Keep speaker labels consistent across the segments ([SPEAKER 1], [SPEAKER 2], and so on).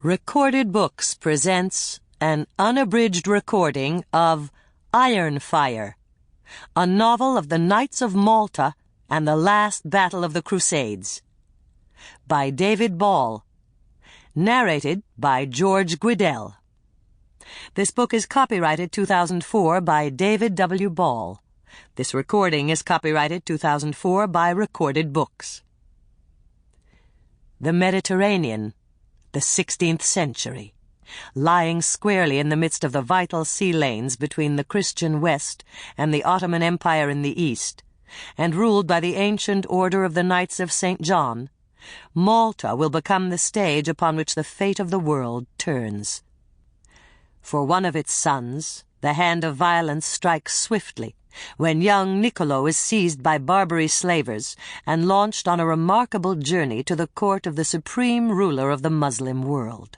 [SPEAKER 1] Recorded Books presents an unabridged recording of Ironfire, a novel of the Knights of Malta and the Last Battle of the Crusades, by David Ball, narrated by George Guidall. This book is copyrighted 2004 by David W. Ball. This recording is copyrighted 2004 by Recorded Books. The Mediterranean, the 16th century, lying squarely in the midst of the vital sea lanes between the Christian West and the Ottoman Empire in the East, and ruled by the ancient order of the Knights of St. John, Malta will become the stage upon which the fate of the world turns. For one of its sons, the hand of violence strikes swiftly when young Niccolo is seized by Barbary slavers and launched on a remarkable journey to the court of the supreme ruler of the Muslim world.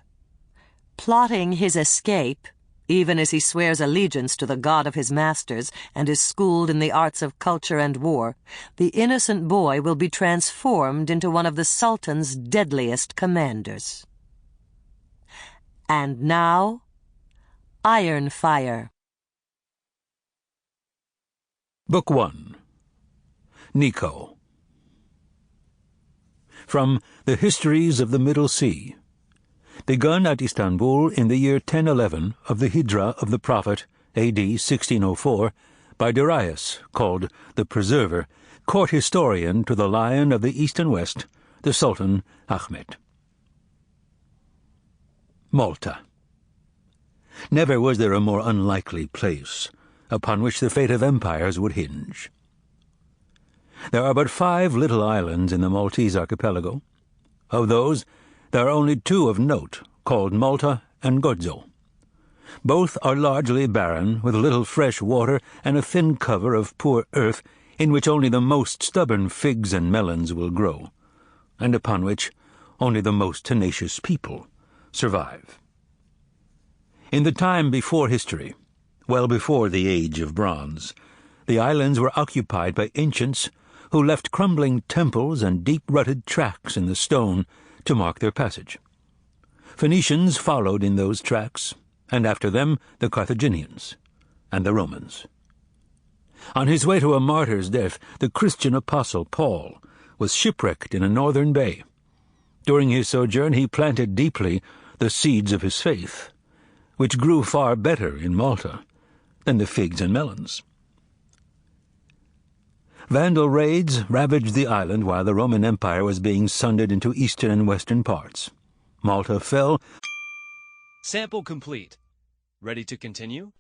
[SPEAKER 1] Plotting his escape, even as he swears allegiance to the god of his masters and is schooled in the arts of culture and war, the innocent boy will be transformed into one of the Sultan's deadliest commanders. And now, Ironfire.
[SPEAKER 2] Book 1. Nico. From The Histories of the Middle Sea. Begun at Istanbul in the year 1011 of the Hijra of the Prophet, A.D. 1604, by Darius, called the Preserver, court historian to the Lion of the East and West, the Sultan Ahmed. Malta. Never was there a more unlikely place upon which the fate of empires would hinge. There are but 5 little islands in the Maltese archipelago. Of those, there are only 2 of note, called Malta and Gozo. Both are largely barren, with little fresh water and a thin cover of poor earth in which only the most stubborn figs and melons will grow, and upon which only the most tenacious people survive. In the time before history, well before the age of bronze, the islands were occupied by ancients who left crumbling temples and deep-rutted tracks in the stone to mark their passage. Phoenicians followed in those tracks, and after them the Carthaginians and the Romans. On his way to a martyr's death, the Christian apostle Paul was shipwrecked in a northern bay. During his sojourn he planted deeply the seeds of his faith, which grew far better in Malta than the figs and melons. Vandal raids ravaged the island while the Roman Empire was being sundered into eastern and western parts. Malta fell.
[SPEAKER 3] Sample complete. Ready to continue?